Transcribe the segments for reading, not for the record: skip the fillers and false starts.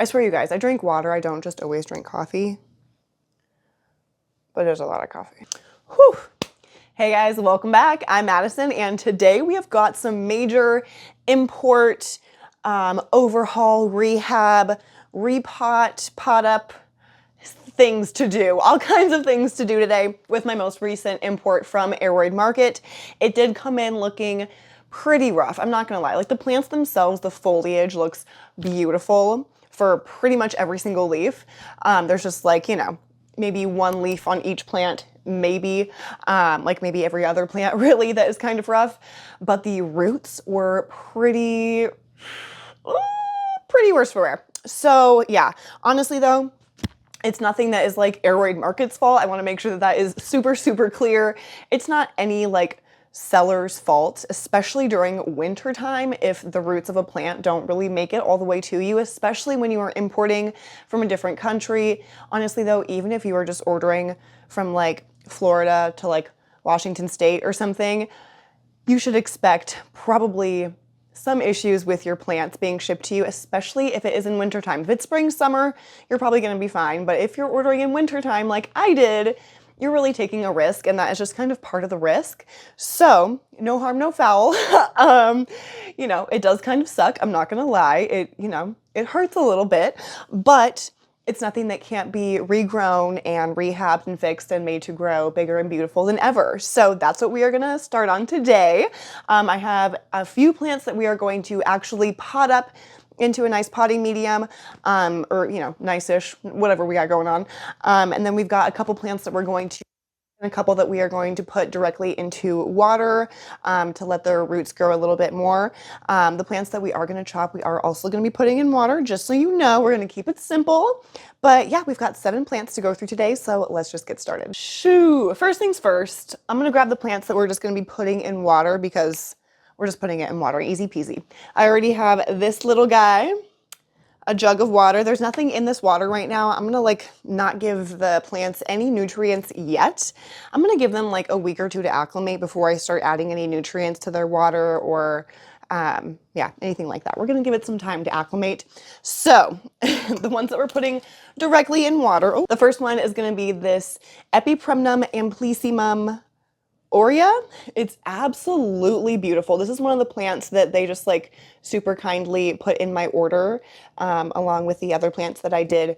I swear you guys, I drink water. I don't just always drink coffee. But there's a lot of coffee. Whew. Hey guys, welcome back. I'm Madison, and today we have got some major import, overhaul, rehab, repot, pot up things to do. All kinds of things to do today with my most recent import from Aroid Market. It did come in looking pretty rough. I'm not gonna lie. Like the plants themselves, the foliage looks beautiful for pretty much every single leaf. There's just like, you know, maybe one leaf on each plant, maybe, like maybe every other plant really that is kind of rough. But the roots were pretty worse for wear. So yeah, honestly though, it's nothing that is like Aroid Market's fault. I want to make sure that that is super, super clear. It's not any like seller's fault, especially during winter time if the roots of a plant don't really make it all the way to you, especially when you are importing from a different country. Honestly though, even if you are just ordering from like Florida to like Washington State or something, you should expect probably some issues with your plants being shipped to you, especially if it is in wintertime. If it's spring, summer, you're probably gonna be fine. But if you're ordering in wintertime like I did, you're really taking a risk, and that is just kind of part of the risk. So no harm, no foul. You know, it does kind of suck. I'm not gonna lie. It, you know, it hurts a little bit, but it's nothing that can't be regrown and rehabbed and fixed and made to grow bigger and beautiful than ever. So that's what we are gonna start on today. I have a few plants that we are going to actually pot up into a nice potting medium, or, you know, nice-ish, whatever we got going on. And then we've got a couple plants that we're going to, and a couple that we are going to put directly into water to let their roots grow a little bit more. The plants that we are going to chop, we are also going to be putting in water, just so you know. We're going to keep it simple. But yeah, we've got 7 plants to go through today, so let's just get started. Shoo! First things first, I'm going to grab the plants that we're just going to be putting in water because we're just putting it in water, easy peasy. I already have this little guy, a jug of water. There's nothing in this water right now. I'm gonna like not give the plants any nutrients yet. I'm gonna give them like a week or two to acclimate before I start adding any nutrients to their water or yeah, anything like that. We're gonna give it some time to acclimate. So the ones that we're putting directly in water, the first one is gonna be this Epipremnum amplyssimum Aurea. It's absolutely beautiful. This is one of the plants that they just like super kindly put in my order, along with the other plants that I did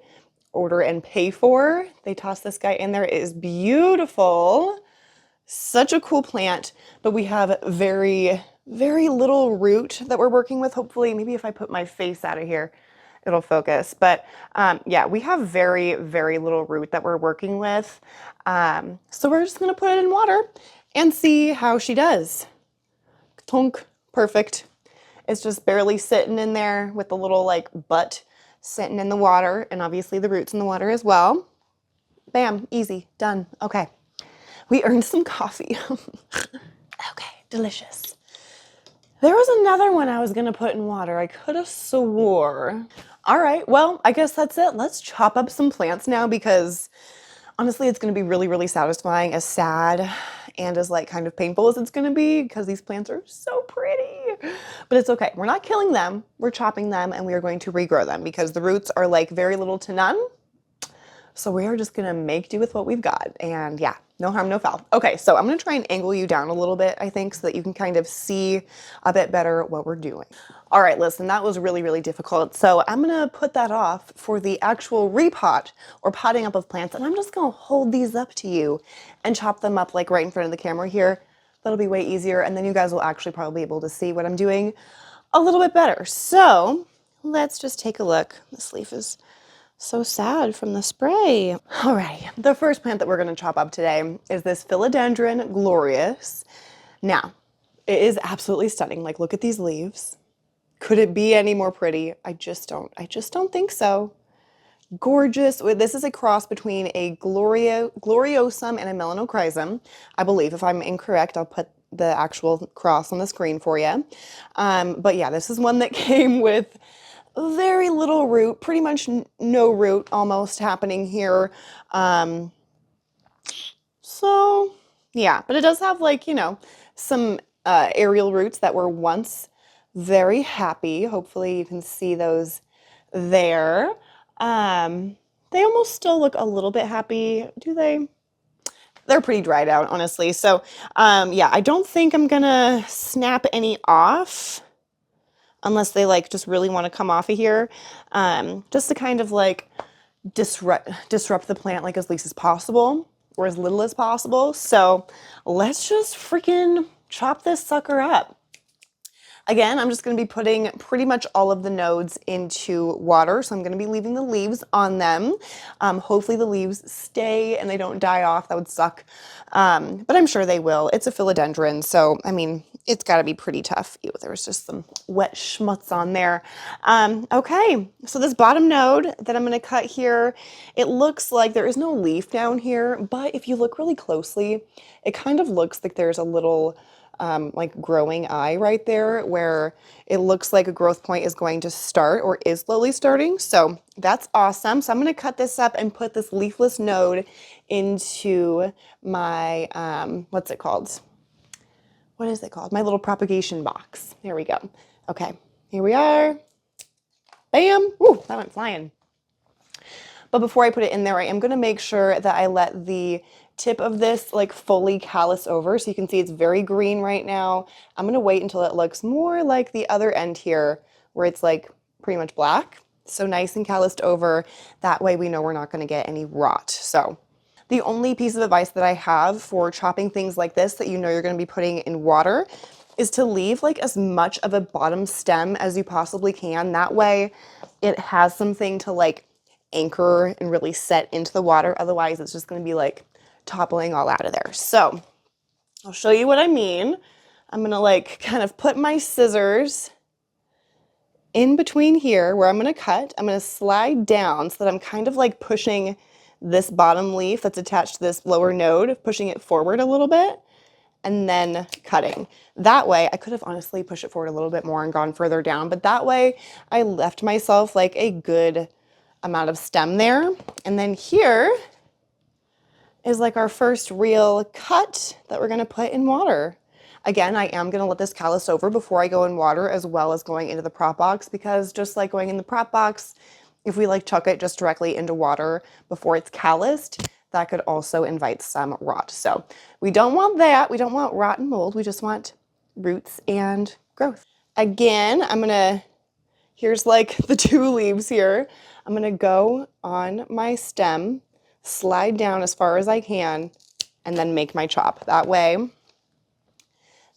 order and pay for. They tossed this guy in there. It is beautiful. Such a cool plant, but we have very, very little root that we're working with. Hopefully, maybe if I put my face out of here, it'll focus. But yeah, we have very, very little root that we're working with. So we're just gonna put it in water and see how she does. Tonk, perfect. It's just barely sitting in there with the little like butt sitting in the water, and obviously the roots in the water as well. Bam, easy, done. Okay, we earned some coffee. Okay, delicious. There was another one I was gonna put in water. I could have swore. All right, well, I guess that's it. Let's chop up some plants now because honestly, it's gonna be really, really satisfying, as sad and as like kind of painful as it's gonna be because these plants are so pretty. But it's okay. We're not killing them. We're chopping them and we are going to regrow them because the roots are like very little to none. So we are just gonna make do with what we've got. And yeah, no harm, no foul. Okay, so I'm gonna try and angle you down a little bit, I think, so that you can kind of see a bit better what we're doing. All right, listen, that was really, really difficult. So I'm gonna put that off for the actual repot or potting up of plants. And I'm just gonna hold these up to you and chop them up like right in front of the camera here. That'll be way easier. And then you guys will actually probably be able to see what I'm doing a little bit better. So let's just take a look. This leaf is so sad from the spray. All right, the first plant that we're gonna chop up today is this Philodendron glorious. Now, it is absolutely stunning. Like, look at these leaves. Could it be any more pretty? I just don't think so. Gorgeous. This is a cross between a gloriosum and a melanochrysum, I believe. If I'm incorrect, I'll put the actual cross on the screen for you. But yeah, this is one that came with very little root, pretty much no root almost happening here. So yeah, but it does have like, you know, some aerial roots that were once very happy. Hopefully you can see those there. They almost still look a little bit happy. Do they? They're pretty dried out, honestly. So, yeah, I don't think I'm gonna snap any off unless they like just really want to come off of here. Just to kind of like disrupt the plant like as least as possible or as little as possible. So let's just freaking chop this sucker up. Again, I'm just going to be putting pretty much all of the nodes into water, so I'm going to be leaving the leaves on them. Hopefully the leaves stay and they don't die off. That would suck, but I'm sure they will. It's a philodendron, so I mean, it's got to be pretty tough. Ew, there was just some wet schmutz on there. Okay, so this bottom node that I'm going to cut here, it looks like there is no leaf down here, but if you look really closely, it kind of looks like there's a little like growing eye right there where it looks like a growth point is going to start or is slowly starting. So that's awesome. So I'm going to cut this up and put this leafless node into my, what's it called? What is it called? My little propagation box. There we go. Okay, here we are. Bam. Ooh, that went flying. But before I put it in there, I am going to make sure that I let the tip of this like fully callus over. So you can see it's very green right now. I'm going to wait until it looks more like the other end here where it's like pretty much black. So nice and calloused over. That way we know we're not going to get any rot. So the only piece of advice that I have for chopping things like this that you know you're going to be putting in water is to leave like as much of a bottom stem as you possibly can. That way it has something to like anchor and really set into the water. Otherwise it's just going to be like toppling all out of there. So I'll show you what I mean. I'm going to like kind of put my scissors in between here where I'm going to cut. I'm going to slide down so that I'm kind of like pushing this bottom leaf that's attached to this lower node, pushing it forward a little bit and then cutting. That way, I could have honestly pushed it forward a little bit more and gone further down, but that way I left myself like a good amount of stem there. And then here is like our first real cut that we're gonna put in water. Again, I am gonna let this callus over before I go in water as well as going into the prop box, because just like going in the prop box, if we like chuck it just directly into water before it's calloused, that could also invite some rot. So we don't want that. We don't want rot and mold. We just want roots and growth. Again, here's like the two leaves here. I'm gonna go on my stem, slide down as far as I can, and then make my chop. That way,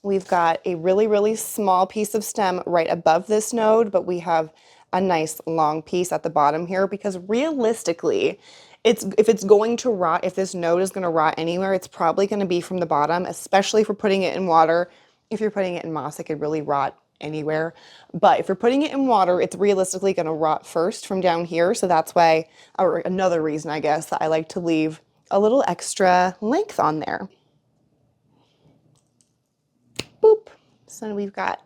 we've got a really, really small piece of stem right above this node, but we have a nice long piece at the bottom here, because realistically, if it's going to rot, if this node is going to rot anywhere, it's probably going to be from the bottom, especially if we're putting it in water. If you're putting it in moss, it could really rot anywhere. But if you're putting it in water, it's realistically going to rot first from down here. So that's why, or another reason, I guess, that I like to leave a little extra length on there. Boop. So we've got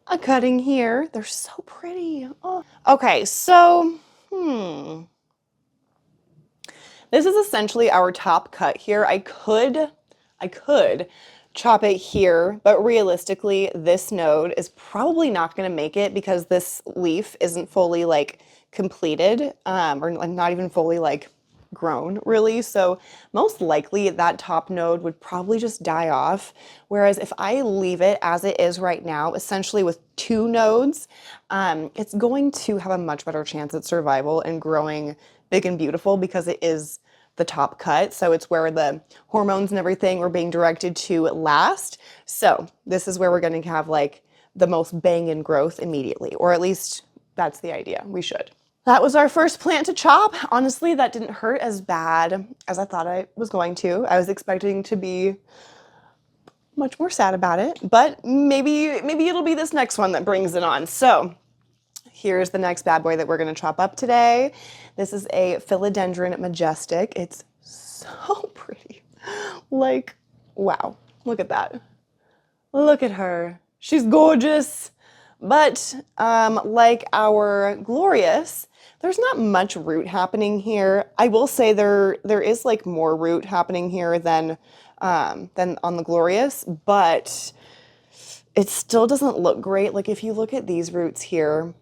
a cutting here. They're so pretty. Oh. Okay, so, this is essentially our top cut here. I could chop it here, but realistically, this node is probably not going to make it because this leaf isn't fully like completed, or like not even fully like grown really. So most likely that top node would probably just die off. Whereas if I leave it as it is right now, essentially with two nodes, it's going to have a much better chance at survival and growing big and beautiful because it is the top cut. So it's where the hormones and everything were being directed to last. So this is where we're going to have like the most bang in growth immediately, or at least that's the idea. We should. That was our first plant to chop. Honestly, that didn't hurt as bad as I thought I was going to. I was expecting to be much more sad about it, but maybe it'll be this next one that brings it on. So here's the next bad boy that we're going to chop up today. This is a Philodendron Majestic. It's so pretty. Like, wow, look at that. Look at her. She's gorgeous. But like our Glorious, there's not much root happening here. I will say there is like more root happening here than on the Glorious, but it still doesn't look great. Like if you look at these roots here,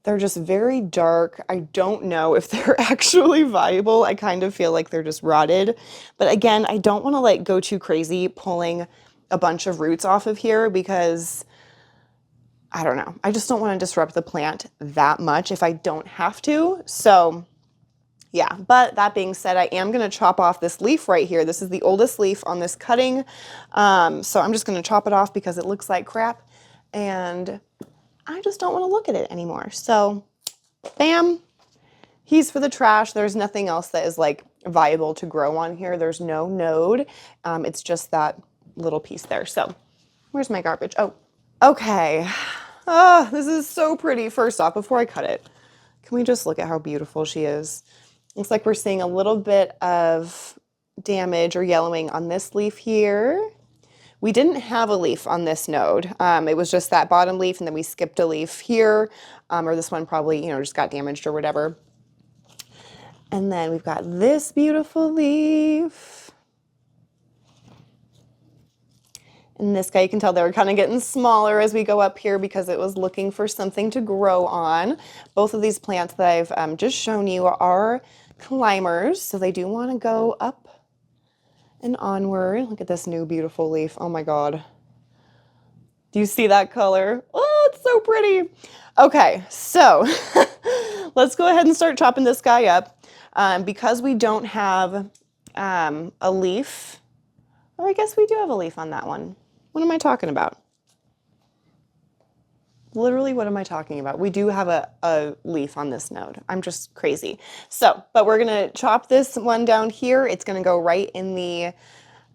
They're just very dark. I don't know if they're actually viable. I kind of feel like they're just rotted. But again, I don't want to like go too crazy pulling a bunch of roots off of here because I don't know. I just don't want to disrupt the plant that much if I don't have to. So yeah, but that being said, I am going to chop off this leaf right here. This is the oldest leaf on this cutting. So I'm just going to chop it off because it looks like crap. And I just don't want to look at it anymore. So bam, he's for the trash. There's nothing else that is like viable to grow on here. There's no node. It's just that little piece there. So where's my garbage? Oh, okay. Oh, this is so pretty. First off, before I cut it, can we just look at how beautiful she is? Looks like we're seeing a little bit of damage or yellowing on this leaf here. We didn't have a leaf on this node. It was just that bottom leaf, and then we skipped a leaf here, or this one probably, just got damaged or whatever. And then we've got this beautiful leaf. And this guy, you can tell they're kind of getting smaller as we go up here because it was looking for something to grow on. Both of these plants that I've just shown you are climbers, so they do want to go up and onward. Look at this new beautiful leaf. Oh my God. Do you see that color? Oh, it's so pretty. Okay, so let's go ahead and start chopping this guy up. Because we don't have a leaf, or I guess we do have a leaf on that one. What am I talking about? Literally, what am I talking about? We do have a leaf on this node. I'm just crazy. So, but we're gonna chop this one down here. It's gonna go right in the,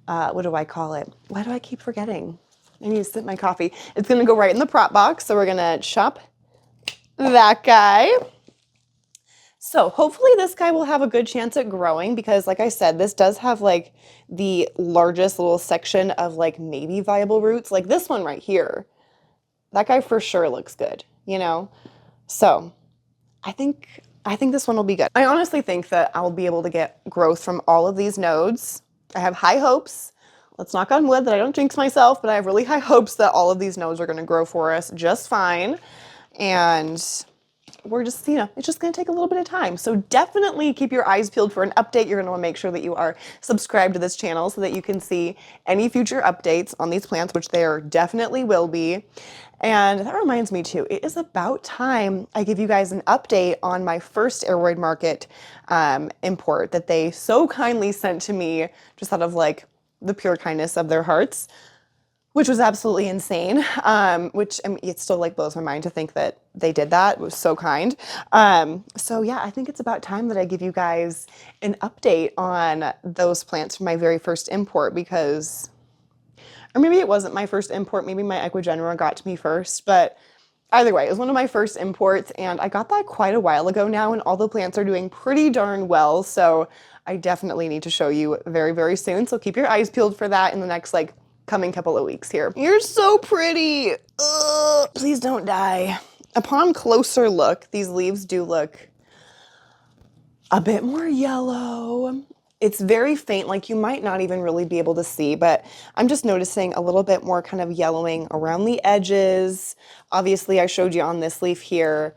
what do I call it? Why do I keep forgetting? I need to sip my coffee. It's gonna go right in the prop box. So we're gonna chop that guy. So hopefully this guy will have a good chance at growing because like I said, this does have like the largest little section of like maybe viable roots, like this one right here. That guy for sure looks good, So I think this one will be good. I honestly think that I'll be able to get growth from all of these nodes. I have high hopes. Let's knock on wood that I don't jinx myself, but I have really high hopes that all of these nodes are going to grow for us just fine. And we're just, it's just going to take a little bit of time. So definitely keep your eyes peeled for an update. You're going to want to make sure that you are subscribed to this channel so that you can see any future updates on these plants, which there definitely will be. And that reminds me too, it is about time I give you guys an update on my first Aroid Market import that they so kindly sent to me just out of like the pure kindness of their hearts, which was absolutely insane, which I mean, it still like blows my mind to think that they did that. It was so kind. So yeah, I think it's about time that I give you guys an update on those plants from my very first import because, or maybe it wasn't my first import, maybe my Equigenera got to me first, but either way, it was one of my first imports and I got that quite a while ago now and all the plants are doing pretty darn well. So I definitely need to show you very, very soon. So keep your eyes peeled for that in the next like coming couple of weeks here. You're so pretty. Ugh, please don't die. Upon closer look, these leaves do look a bit more yellow. It's very faint, like you might not even really be able to see, but I'm just noticing a little bit more kind of yellowing around the edges. Obviously, I showed you on this leaf here.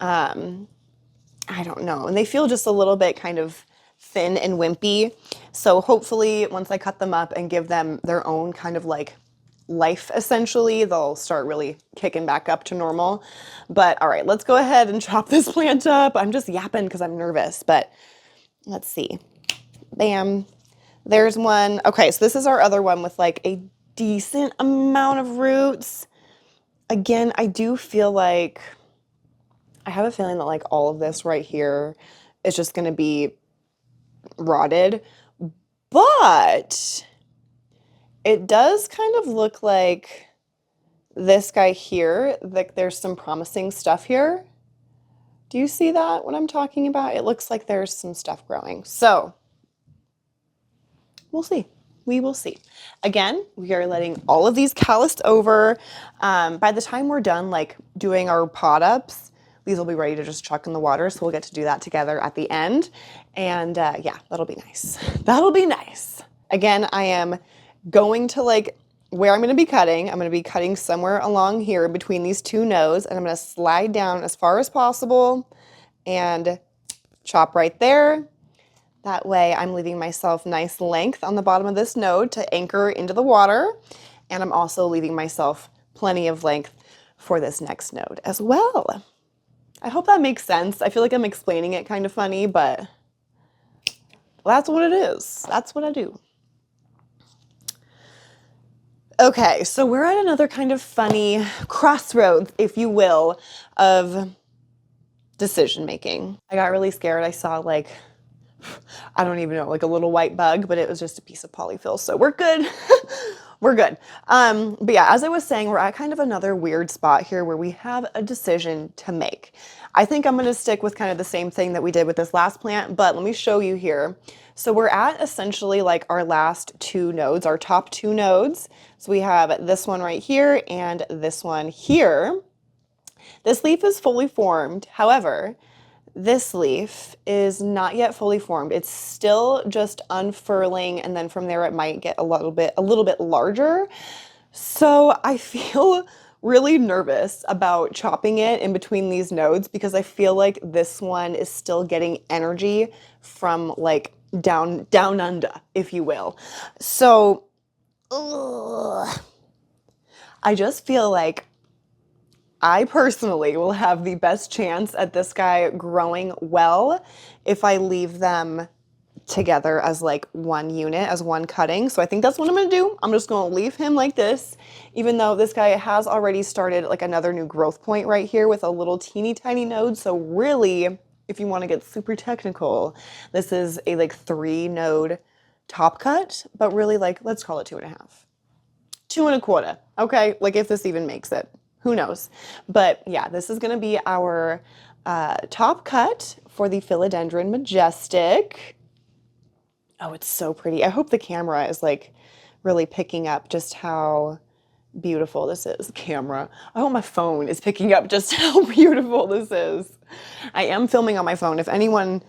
I don't know. And they feel just a little bit kind of thin and wimpy. So hopefully once I cut them up and give them their own kind of like life, essentially, they'll start really kicking back up to normal. But all right, let's go ahead and chop this plant up. I'm just yapping because I'm nervous, but let's see. Bam. There's one. Okay, so this is our other one with like a decent amount of roots. Again, I do feel like, I have a feeling that like all of this right here is just going to be rotted, but it does kind of look like this guy here, like there's some promising stuff here. Do you see that, what I'm talking about? It looks like there's some stuff growing. So we'll see. We will see. Again, we are letting all of these calloused over. By the time we're done like doing our pot ups, these will be ready to just chuck in the water. So we'll get to do that together at the end. And yeah, that'll be nice. That'll be nice. Again, I am going to like where I'm going to be cutting somewhere along here between these two nodes, and I'm going to slide down as far as possible and chop right there. That way I'm leaving myself nice length on the bottom of this node to anchor into the water, and I'm also leaving myself plenty of length for this next node as well. I hope that makes sense. I feel like I'm explaining it kind of funny, but that's what it is. That's what I do. Okay, so we're at another kind of funny crossroads, if you will, of decision making. I got really scared. I saw like, I don't even know, like a little white bug, but it was just a piece of polyfill. So we're good. We're good. But yeah, as I was saying, we're at kind of another weird spot here where we have a decision to make. I think I'm going to stick with kind of the same thing that we did with this last plant, but let me show you here. So we're at essentially like our last two nodes, our top two nodes. So we have this one right here and this one here. This leaf is fully formed. However, this leaf is not yet fully formed. It's still just unfurling, and then from there it might get a little bit larger. So I feel really nervous about chopping it in between these nodes because I feel like this one is still getting energy from like down under, if you will. So I just feel like I personally will have the best chance at this guy growing well if I leave them together as like one unit, as one cutting. So I think that's what I'm gonna do. I'm just gonna leave him like this, even though this guy has already started like another new growth point right here with a little teeny tiny node. So really, if you wanna get super technical, this is a like 3 node top cut, but really like, let's call it 2.5. 2.25, okay? Like if this even makes it. Who knows? But yeah, this is going to be our top cut for the Philodendron Majestic. Oh, it's so pretty. I hope the camera is like really picking up just how beautiful this is. Camera. I hope my phone is picking up just how beautiful this is. I am filming on my phone. If anyone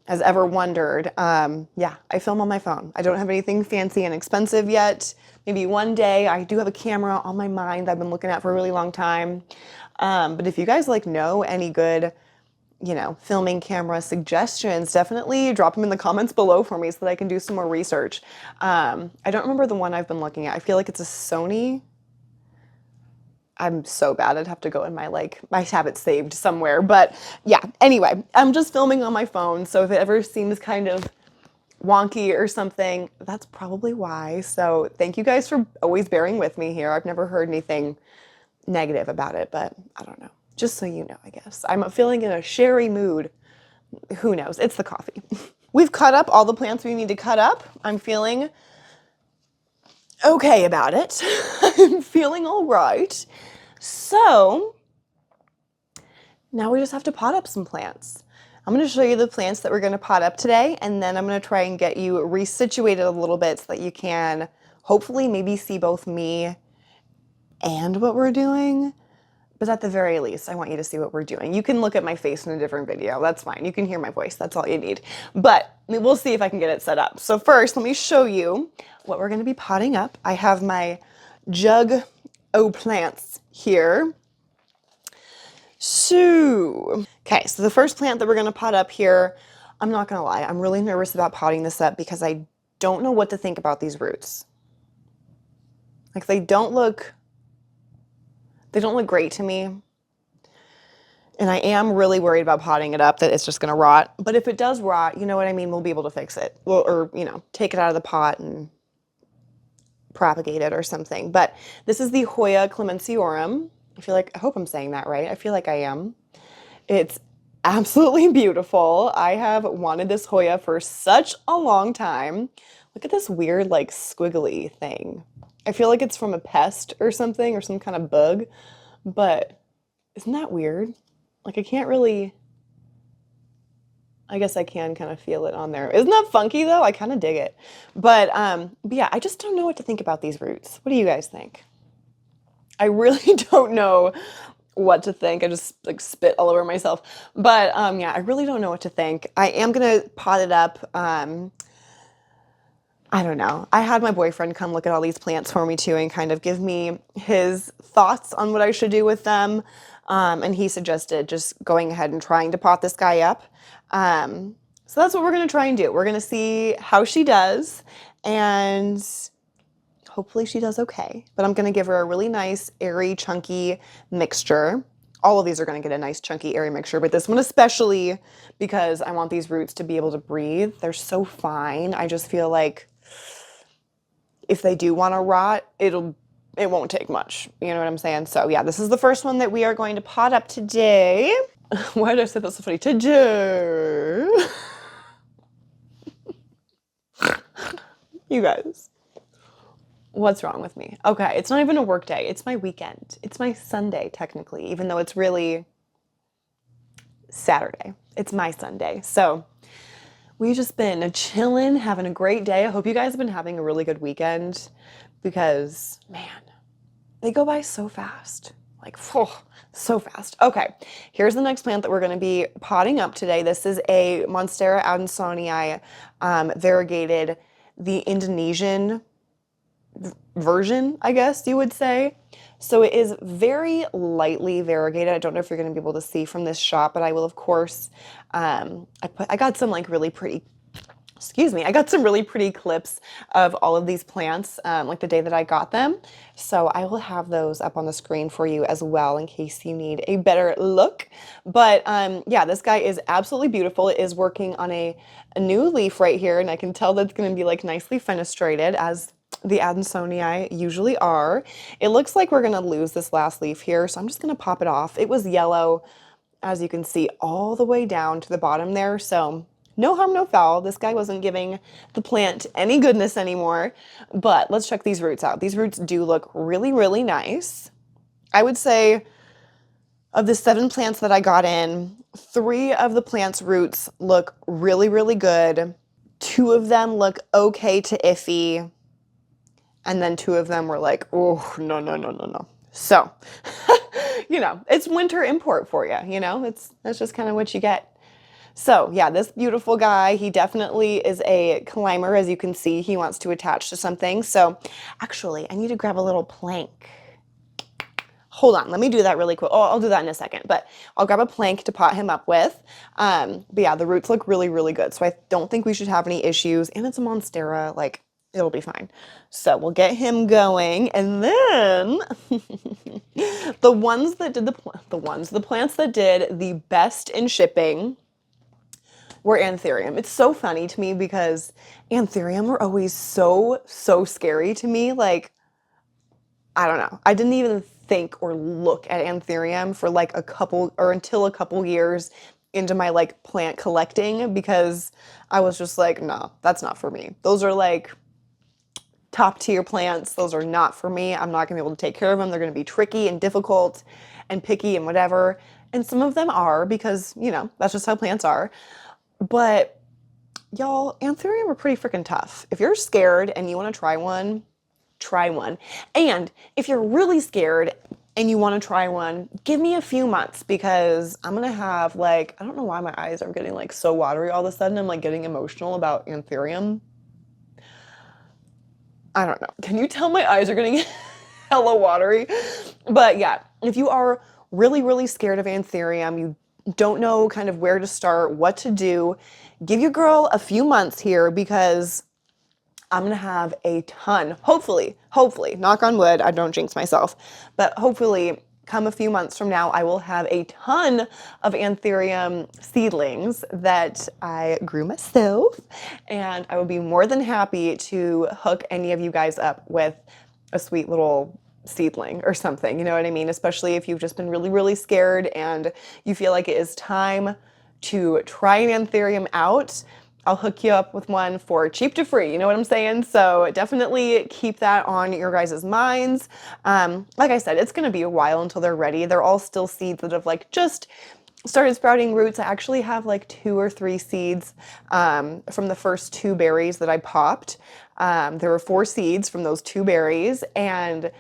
has ever wondered, yeah, I film on my phone. I don't have anything fancy and expensive yet. Maybe one day. I do have a camera on my mind I've been looking at for a really long time. But if you guys like know any good, you know, filming camera suggestions, definitely drop them in the comments below for me so that I can do some more research. I don't remember the one I've been looking at. I feel like it's a Sony. I'm so bad. I'd have to go in my I have it saved somewhere. But yeah, anyway, I'm just filming on my phone. So if it ever seems kind of wonky or something, that's probably why. So thank you guys for always bearing with me here. I've never heard anything negative about it, but I don't know. Just so you know, I guess. I'm feeling in a sherry mood. Who knows? It's the coffee. We've cut up all the plants we need to cut up. I'm feeling okay about it. I'm feeling all right. So now we just have to pot up some plants. I'm going to show you the plants that we're going to pot up today, and then I'm going to try and get you resituated a little bit so that you can hopefully maybe see both me and what we're doing. But at the very least, I want you to see what we're doing. You can look at my face in a different video. That's fine. You can hear my voice. That's all you need. But we'll see if I can get it set up. So first, let me show you what we're going to be potting up. I have my jug o' plants here. So, okay, so the first plant that we're going to pot up here, I'm not going to lie, I'm really nervous about potting this up because I don't know what to think about these roots. Like they don't look great to me. And I am really worried about potting it up that it's just going to rot. But if it does rot, you know what I mean, we'll be able to fix it. Well, or, you know, take it out of the pot and propagate it or something. But this is the Hoya Clemensiorum. I hope I'm saying that right. I feel like I am. It's absolutely beautiful. I have wanted this Hoya for such a long time. Look at this weird, like, squiggly thing. I feel like it's from a pest or something, or some kind of bug. But isn't that weird? Like, I can't really... I guess I can kind of feel it on there. Isn't that funky, though? I kind of dig it. But yeah, I just don't know what to think about these roots. What do you guys think? I really don't know what to think. I just like spit all over myself. But yeah, I really don't know what to think. I am gonna pot it up I don't know. I had my boyfriend come look at all these plants for me too and kind of give me his thoughts on what I should do with them. And he suggested just going ahead and trying to pot this guy up. So that's what we're going to try and do. We're going to see how she does, and hopefully she does okay. But I'm going to give her a really nice, airy, chunky mixture. All of these are going to get a nice, chunky, airy mixture, but this one especially because I want these roots to be able to breathe. They're so fine. I just feel like if they do want to rot, it won't take much. You know what I'm saying? So yeah, this is the first one that we are going to pot up today. Why did I say that so funny? Today. You guys, what's wrong with me? Okay, it's not even a work day. It's my weekend. It's my Sunday, technically, even though it's really Saturday. It's my Sunday. So we've just been chilling, having a great day. I hope you guys have been having a really good weekend because, man, they go by so fast. Like, so fast. Okay, here's the next plant that we're going to be potting up today. This is a Monstera Adansonii variegated, the Indonesian version, I guess you would say. So it is very lightly variegated. I don't know if you're going to be able to see from this shot, but I will, of course, I got some like really pretty, excuse me, I got some really pretty clips of all of these plants like the day that I got them. So I will have those up on the screen for you as well in case you need a better look. But yeah, this guy is absolutely beautiful. It is working on a new leaf right here, and I can tell that it's going to be like nicely fenestrated as the Adansonii usually are. It looks like we're going to lose this last leaf here, so I'm just going to pop it off. It was yellow, as you can see, all the way down to the bottom there, so no harm, no foul. This guy wasn't giving the plant any goodness anymore, but let's check these roots out. These roots do look really, really nice. I would say of the 7 plants that I got in, 3 of the plants' roots look really, really good. 2 of them look okay to iffy. And then 2 of them were like, oh, no, no, no, no, no. So, you know, it's winter import for you, you know? That's just kind of what you get. So, yeah, this beautiful guy, he definitely is a climber. As you can see, he wants to attach to something. So, actually, I need to grab a little plank. Hold on, let me do that really quick. Oh, I'll do that in a second, but I'll grab a plank to pot him up with. But yeah, the roots look really, really good. So I don't think we should have any issues. And it's a Monstera, like, it'll be fine. So we'll get him going, and then the plants that did the best in shipping were Anthurium. It's so funny to me because Anthurium were always so scary to me. Like, I don't know. I didn't even think or look at Anthurium for like until a couple years into my like plant collecting, because I was just like, no, that's not for me. Those are like top tier plants. Those are not for me. I'm not gonna be able to take care of them. They're gonna be tricky and difficult and picky and whatever. And some of them are, because, you know, that's just how plants are. But y'all, Anthurium are pretty freaking tough. If you're scared and you want to try one, try one. And if you're really scared and you want to try one, give me a few months, because I'm gonna have like, I don't know why my eyes are getting like so watery all of a sudden. I'm like getting emotional about Anthurium. I don't know. Can you tell my eyes are getting hella watery? But yeah, if you are really, really scared of Anthurium, you don't know kind of where to start, what to do, give your girl a few months here, because I'm gonna have a ton, hopefully, knock on wood, I don't jinx myself, but hopefully come a few months from now, I will have a ton of Anthurium seedlings that I grew myself, and I will be more than happy to hook any of you guys up with a sweet little seedling or something, you know what I mean? Especially if you've just been really, really scared and you feel like it is time to try an Anthurium out. I'll hook you up with one for cheap to free, you know what I'm saying? So definitely keep that on your guys' minds. Like I said, it's gonna be a while until they're ready. They're all still seeds that have like just started sprouting roots. I actually have like 2 or 3 seeds from the first 2 berries that I popped. There were 4 seeds from those 2 berries, and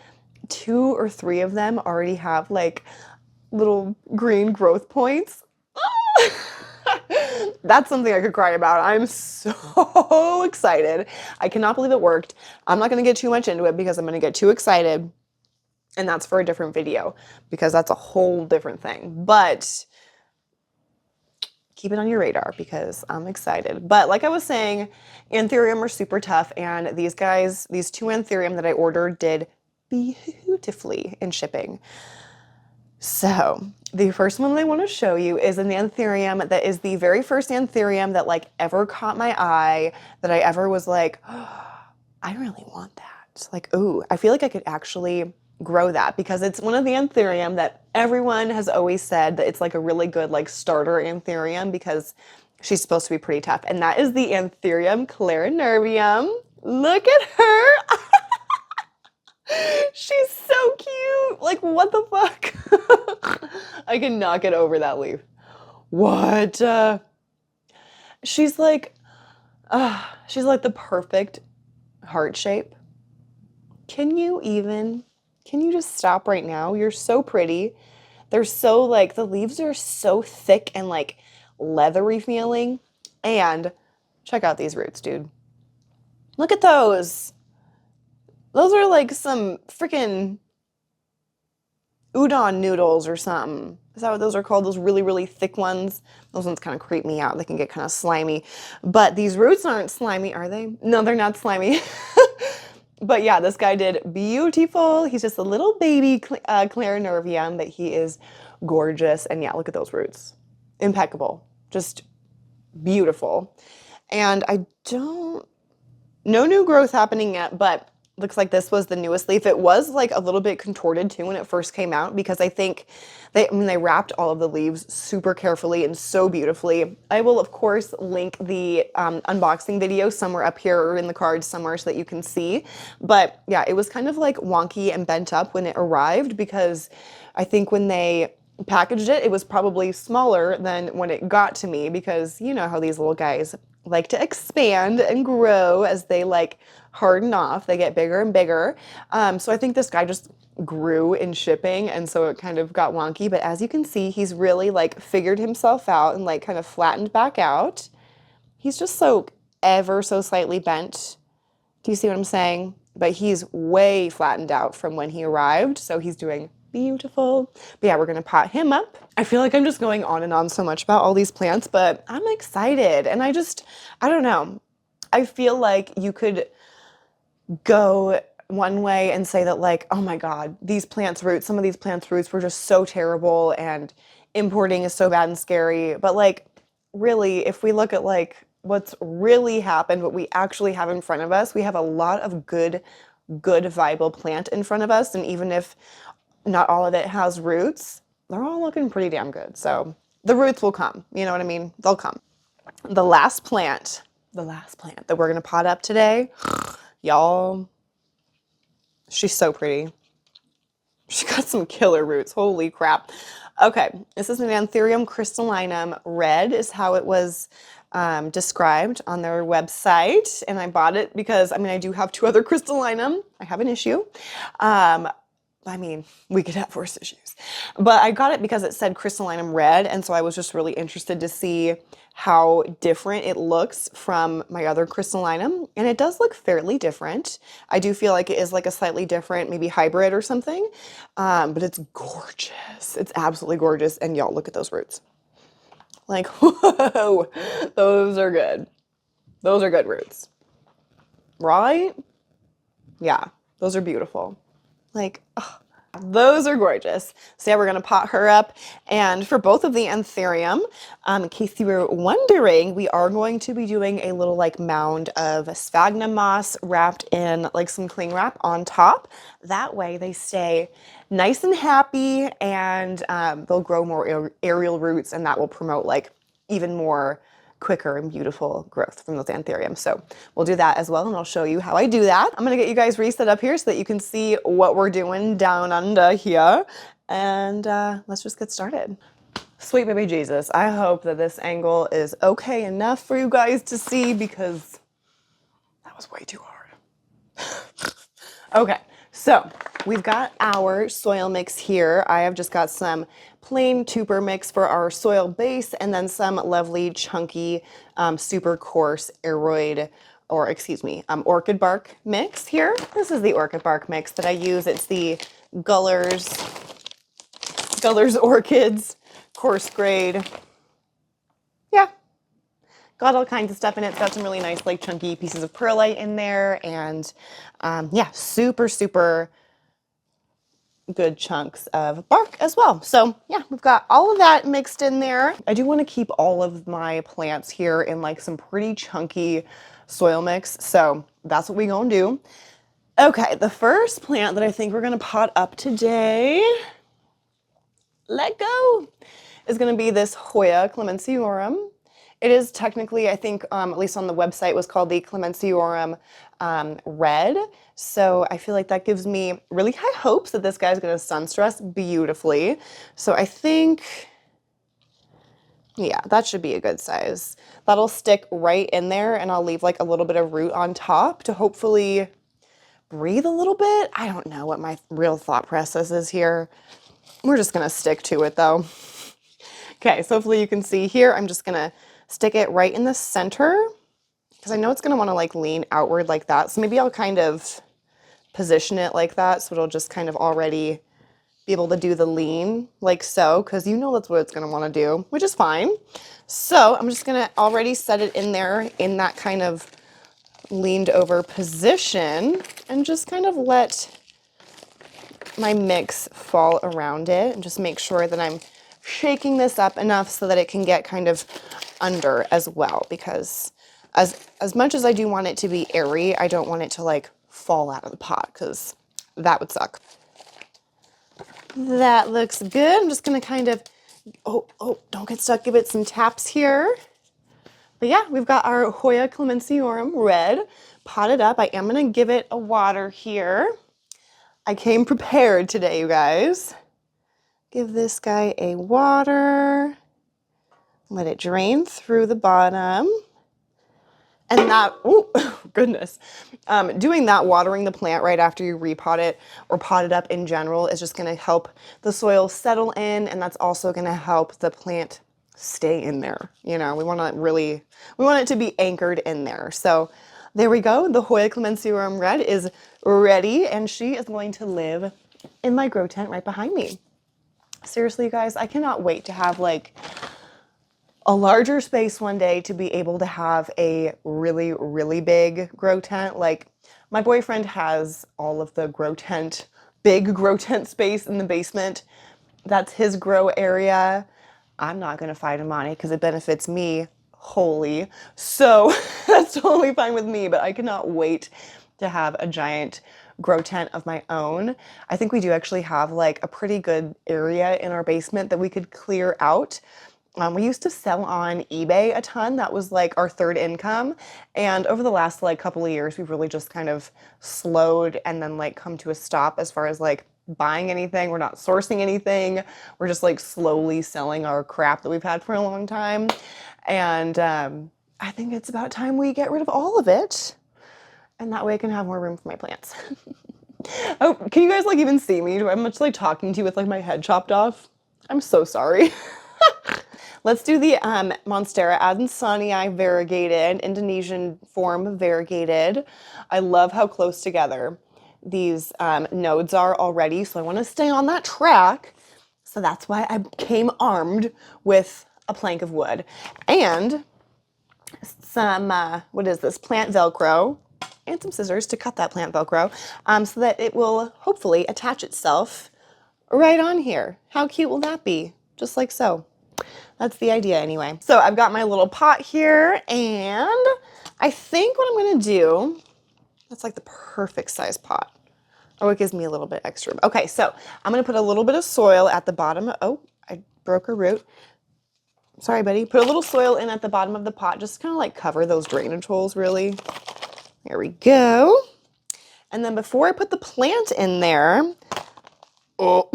2 or 3 of them already have like little green growth points. That's something I could cry about. I'm so excited. I cannot believe it worked. I'm not going to get too much into it because I'm going to get too excited. And that's for a different video because that's a whole different thing. But keep it on your radar because I'm excited. But like I was saying, Anthurium are super tough. And these guys, these two Anthurium that I ordered did beautifully in shipping. So the first one that I want to show you is an Anthurium that is the very first Anthurium that like ever caught my eye, that I ever was like, oh, I really want that. Like, ooh, I feel like I could actually grow that because it's one of the Anthurium that everyone has always said that it's like a really good like starter Anthurium because she's supposed to be pretty tough. And that is the Anthurium clarinervium. Look at her. She's so cute. Like, what the fuck? I cannot get over that leaf. What? She's like the perfect heart shape. Can you just stop right now? You're so pretty. They're so like, the leaves are so thick and like leathery feeling. And check out these roots, dude. Look at those. Those are like some freaking udon noodles or something. Is that what those are called? Those really, really thick ones. Those ones kind of creep me out. They can get kind of slimy. But these roots aren't slimy, are they? No, they're not slimy. But yeah, this guy did beautiful. He's just a little baby clarinervium, but he is gorgeous. And yeah, look at those roots. Impeccable. Just beautiful. And no new growth happening yet, but looks like this was the newest leaf. It was like a little bit contorted too when it first came out because I think they wrapped all of the leaves super carefully and so beautifully. I will of course link the unboxing video somewhere up here or in the cards somewhere so that you can see. But yeah, it was kind of like wonky and bent up when it arrived because I think when they packaged it, it was probably smaller than when it got to me because you know how these little guys like to expand and grow as they like harden off. They get bigger and bigger. So I think this guy just grew in shipping and so it kind of got wonky. But as you can see, he's really like figured himself out and like kind of flattened back out. He's just so ever so slightly bent. Do you see what I'm saying? But he's way flattened out from when he arrived. So he's doing beautiful. But yeah, we're gonna pot him up. I feel like I'm just going on and on so much about all these plants, but I'm excited. And I don't know. I feel like you could go one way and say that like, oh my God, some of these plants' roots were just so terrible and importing is so bad and scary. But like, really, if we look at like what's really happened, what we actually have in front of us, we have a lot of good viable plant in front of us. And even if not all of it has roots, they're all looking pretty damn good. So the roots will come, you know what I mean? They'll come. The last plant that we're gonna pot up today, y'all, she's so pretty. She got some killer roots, holy crap. Okay, this is an Anthurium crystallinum red is how it was described on their website. And I bought it because, I mean, I do have two other crystallinum. I have an issue. I mean, we could have worse issues. But I got it because it said crystallinum red, and so I was just really interested to see how different it looks from my other crystallinum, and it does look fairly different. I do feel like it is like a slightly different, maybe hybrid or something, but it's gorgeous. It's absolutely gorgeous, and y'all, look at those roots. Like, whoa, those are good. Those are good roots. Right? Yeah, those are beautiful. Like, oh, those are gorgeous. So yeah, we're gonna pot her up. And for both of the Anthurium, in case you were wondering, we are going to be doing a little like mound of sphagnum moss wrapped in like some cling wrap on top. That way they stay nice and happy and they'll grow more aerial roots and that will promote like even more quicker and beautiful growth from those Anthurium. So we'll do that as well, and I'll show you how I do that. I'm gonna get you guys reset up here so that you can see what we're doing down under here. And let's just get started. Sweet baby Jesus, I hope that this angle is okay enough for you guys to see because that was way too hard. Okay, so we've got our soil mix here. I have just got some plain tuber mix for our soil base, and then some lovely chunky, super coarse aeroid, or excuse me, orchid bark mix here. This is the orchid bark mix that I use. It's the Guller's Orchids coarse grade. Yeah, got all kinds of stuff in it. It's got some really nice, like, chunky pieces of perlite in there, and yeah, super, super good chunks of bark as well. So yeah, we've got all of that mixed in there. I do want to keep all of my plants here in like some pretty chunky soil mix, so that's what we gonna do. Okay, the first plant that I think we're gonna pot up today, let go, is gonna be this Hoya Clemensiorum. It is technically, I think, at least on the website, was called the Clemensiorum Red. So I feel like that gives me really high hopes that this guy's gonna sun stress beautifully. So I think, yeah, that should be a good size. That'll stick right in there, and I'll leave like a little bit of root on top to hopefully breathe a little bit. I don't know what my real thought process is here. We're just gonna stick to it though. Okay, so hopefully you can see here, I'm just gonna stick it right in the center because I know it's gonna wanna like lean outward like that. So maybe I'll kind of position it like that so it'll just kind of already be able to do the lean like so, because you know that's what it's gonna wanna do, which is fine. So I'm just gonna already set it in there in that kind of leaned over position and just kind of let my mix fall around it and just make sure that I'm shaking this up enough so that it can get kind of under as well, because as much as I do want it to be airy, I don't want it to like fall out of the pot because that would suck. That looks good. I'm just gonna kind of, don't get stuck, give it some taps here. But yeah, we've got our Hoya Clemensiorum Red potted up. I am gonna give it a water here. I came prepared today, you guys. Give this guy a water. Let it drain through the bottom. And that, oh goodness. Doing that, watering the plant right after you repot it or pot it up in general is just gonna help the soil settle in, and that's also gonna help the plant stay in there. You know, we want it to be anchored in there. So there we go. The Hoya Clemensiorum Red is ready, and she is going to live in my grow tent right behind me. Seriously, you guys, I cannot wait to have like a larger space one day to be able to have a really, really big grow tent. Like, my boyfriend has all of the big grow tent space in the basement. That's his grow area. I'm not gonna fight him on it because it benefits me wholly. So that's totally fine with me, but I cannot wait to have a giant grow tent of my own. I think we do actually have like a pretty good area in our basement that we could clear out. We used to sell on eBay a ton. That was like our third income. And over the last like couple of years, we've really just kind of slowed and then like come to a stop as far as like buying anything. We're not sourcing anything. We're just like slowly selling our crap that we've had for a long time. And I think it's about time we get rid of all of it. And that way I can have more room for my plants. Oh, can you guys like even see me? Do I much like talking to you with like my head chopped off? I'm so sorry. Let's do the Monstera adansonii variegated, Indonesian form variegated. I love how close together these nodes are already, so I want to stay on that track. So that's why I came armed with a plank of wood and some, what is this, plant Velcro, and some scissors to cut that plant Velcro so that it will hopefully attach itself right on here. How cute will that be? Just like so. That's the idea anyway. So I've got my little pot here, and I think what I'm gonna do, that's like the perfect size pot. Oh, it gives me a little bit extra. Okay, so I'm gonna put a little bit of soil at the bottom. Oh, I broke a root. Sorry, buddy. Put a little soil in at the bottom of the pot, just kind of like cover those drainage holes really. There we go. And then before I put the plant in there, oh,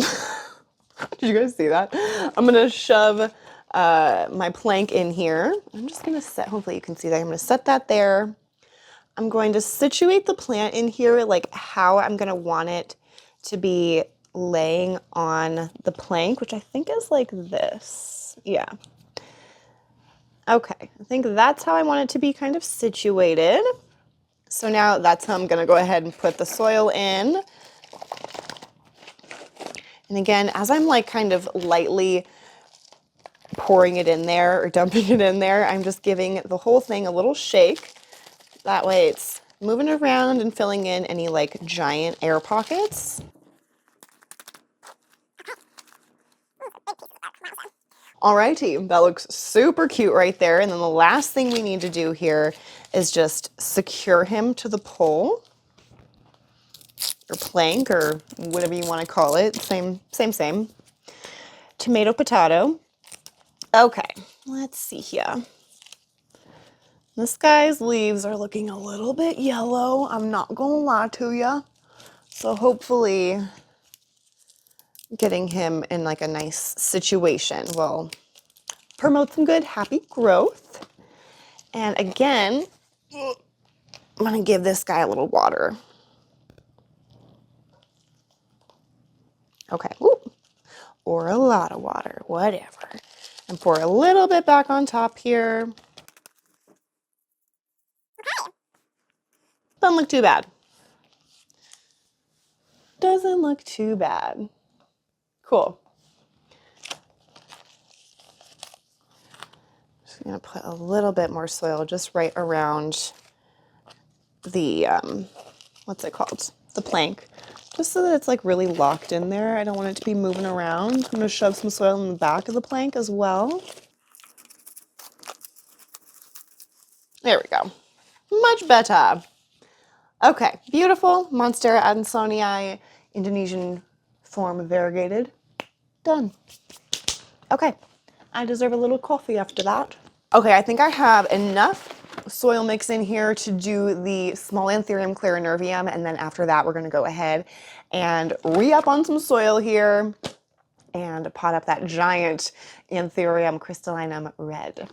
did you guys see that? I'm gonna shove my plank in here. I'm just gonna set, hopefully you can see that. I'm gonna set that there. I'm going to situate the plant in here like how I'm gonna want it to be laying on the plank, which I think is like this. Yeah. Okay, I think that's how I want it to be kind of situated. So now that's how I'm gonna go ahead and put the soil in. And again, as I'm like kind of lightly pouring it in there or dumping it in there, I'm just giving the whole thing a little shake. That way it's moving around and filling in any like giant air pockets. Alrighty, that looks super cute right there. And then the last thing we need to do here is just secure him to the pole or plank or whatever you want to call it. Same. Tomato, potato. Okay, let's see here. This guy's leaves are looking a little bit yellow. I'm not gonna lie to you. So hopefully getting him in like a nice situation will promote some good, happy growth. And again, I'm gonna give this guy a little water. Okay, ooh. Or a lot of water, whatever. And pour a little bit back on top here. Doesn't look too bad. Doesn't look too bad. Cool. Just gonna put a little bit more soil just right around the, what's it called? The plank. Just so that it's like really locked in there. I don't want it to be moving around. I'm gonna shove some soil in the back of the plank as well. There we go. Much better. Okay, beautiful. Monstera adansonii, Indonesian form variegated. Done. Okay, I deserve a little coffee after that. Okay, I think I have enough soil mix in here to do the small Anthurium clarinervium, and then after that we're gonna go ahead and re-up on some soil here and pot up that giant Anthurium crystallinum red.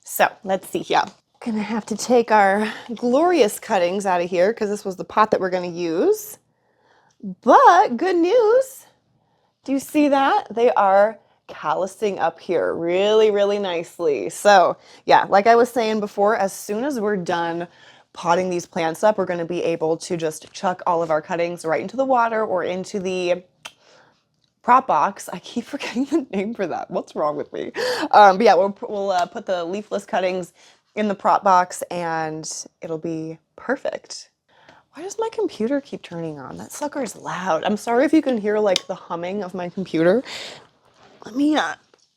So let's see here. Gonna have to take our glorious cuttings out of here because this was the pot that we're gonna use. But good news, do you see that? They are callousing up here really, really nicely. So yeah, like I was saying before, as soon as we're done potting these plants up, we're gonna be able to just chuck all of our cuttings right into the water or into the prop box. I keep forgetting the name for that. What's wrong with me? But yeah, we'll put the leafless cuttings in the prop box and it'll be perfect. Why does my computer keep turning on? That sucker is loud. I'm sorry if you can hear like the humming of my computer. Let me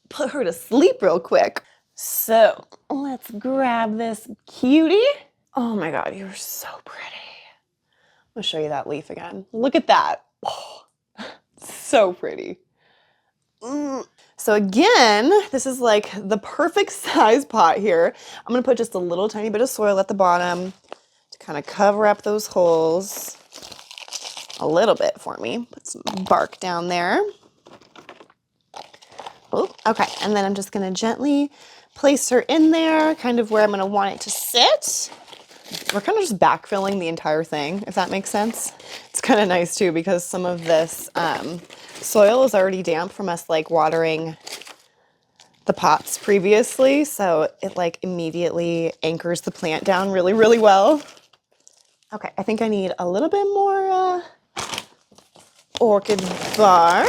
put her to sleep real quick. So let's grab this cutie. Oh my God, you're so pretty. I'm gonna show you that leaf again. Look at that. Oh, so pretty. So again, this is like the perfect size pot here. I'm gonna put just a little tiny bit of soil at the bottom to kind of cover up those holes a little bit for me. Put some bark down there. Oh, okay, and then I'm just gonna gently place her in there, kind of where I'm gonna want it to sit. We're kind of just backfilling the entire thing, if that makes sense. It's kind of nice too because some of this soil is already damp from us like watering the pots previously, so it like immediately anchors the plant down really, really well. Okay, I think I need a little bit more orchid bark.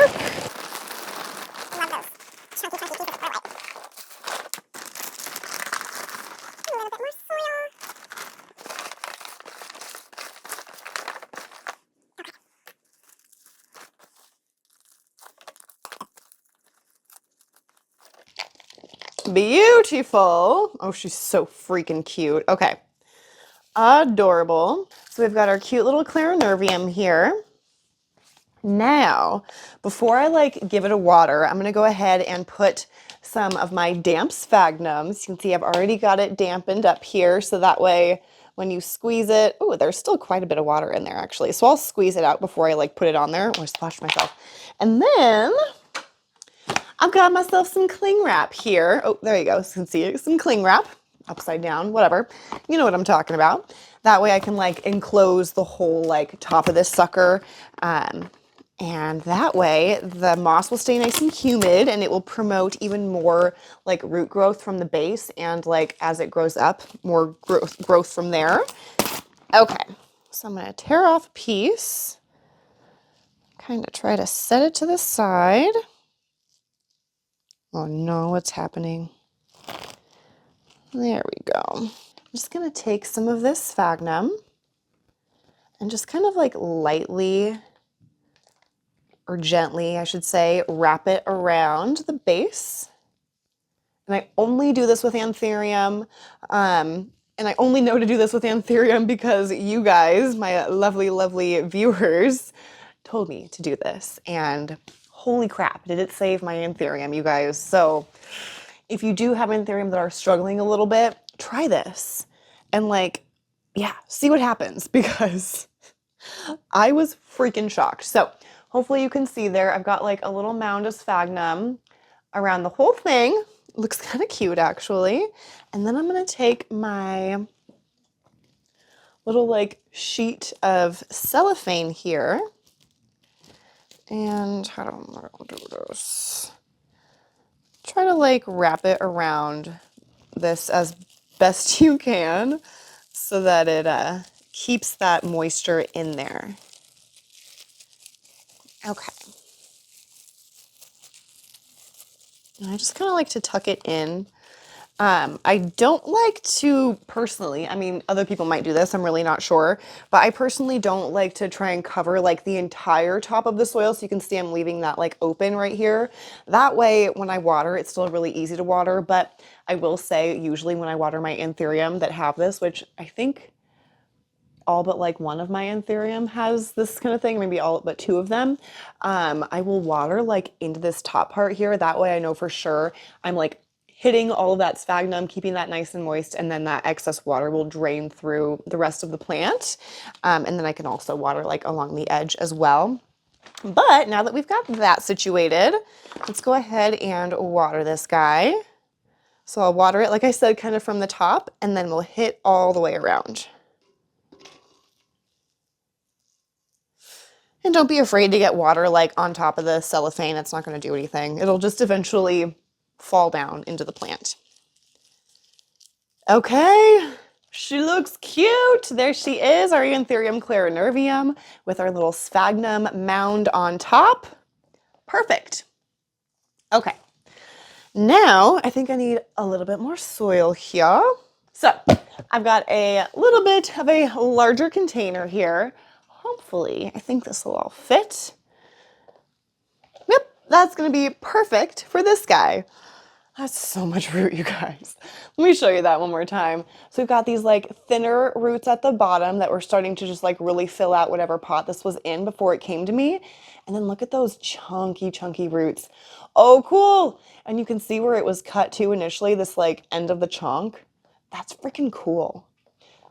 Beautiful. Oh, she's so freaking cute. Okay. Adorable. So we've got our cute little clarinervium here. Now, before I like give it a water, I'm gonna go ahead and put some of my damp sphagnums. You can see I've already got it dampened up here, so that way when you squeeze it, oh, there's still quite a bit of water in there actually. So I'll squeeze it out before I like put it on there or splash myself. And then I've got myself some cling wrap here. Oh, there you go. You can see it, some cling wrap, upside down, whatever. You know what I'm talking about. That way I can like enclose the whole like top of this sucker And that way the moss will stay nice and humid and it will promote even more like root growth from the base and like as it grows up, more growth from there. Okay, so I'm gonna tear off a piece, kind of try to set it to the side. Oh no, what's happening? There we go. I'm just gonna take some of this sphagnum and just kind of like lightly, or gently, I should say, wrap it around the base. And I only do this with Anthurium. And I only know to do this with Anthurium because you guys, my lovely, lovely viewers, told me to do this. And holy crap, did it save my Anthurium, you guys. So if you do have Anthurium that are struggling a little bit, try this. And like, yeah, see what happens because I was freaking shocked. So hopefully you can see there, I've got like a little mound of sphagnum around the whole thing. Looks kind of cute actually. And then I'm gonna take my little like sheet of cellophane here. And how do I do this? Try to like wrap it around this as best you can so that it keeps that moisture in there. Okay. And I just kind of like to tuck it in. I don't like to personally, I mean, other people might do this, I'm really not sure, but I personally don't like to try and cover like the entire top of the soil. So you can see I'm leaving that like open right here. That way, when I water, it's still really easy to water. But I will say, usually when I water my Anthurium that have this, which I think all but like one of my Anthurium has this kind of thing, maybe all but two of them, I will water like into this top part here. That way I know for sure I'm like hitting all of that sphagnum, keeping that nice and moist, and then that excess water will drain through the rest of the plant. And then I can also water like along the edge as well. But now that we've got that situated, let's go ahead and water this guy. So I'll water it, like I said, kind of from the top, and then we'll hit all the way around. And don't be afraid to get water like on top of the cellophane. It's not going to do anything. It'll just eventually fall down into the plant. Okay, she looks cute. There she is, our Anthurium clarinervium with our little sphagnum mound on top. Perfect. Okay, now I think I need a little bit more soil here. So I've got a little bit of a larger container here. Hopefully, I think this will all fit. Yep, that's gonna be perfect for this guy. That's so much root, you guys. Let me show you that one more time. So we've got these like thinner roots at the bottom that we're starting to just like really fill out whatever pot this was in before it came to me. And then look at those chunky, chunky roots. Oh, cool. And you can see where it was cut to initially, this like end of the chunk. That's freaking cool.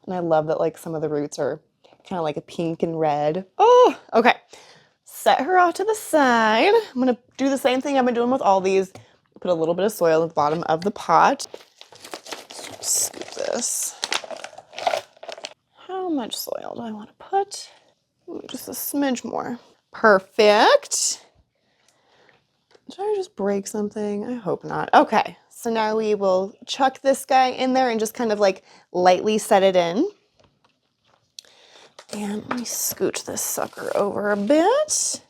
And I love that like some of the roots are kind of like a pink and red. Oh, okay. Set her off to the side. I'm gonna do the same thing I've been doing with all these. Put a little bit of soil at the bottom of the pot. Scoop this. How much soil do I want to put? Just a smidge more. Perfect. Did I just break something? I hope not. Okay, so now we will chuck this guy in there and just kind of like lightly set it in. And let me scooch this sucker over a bit.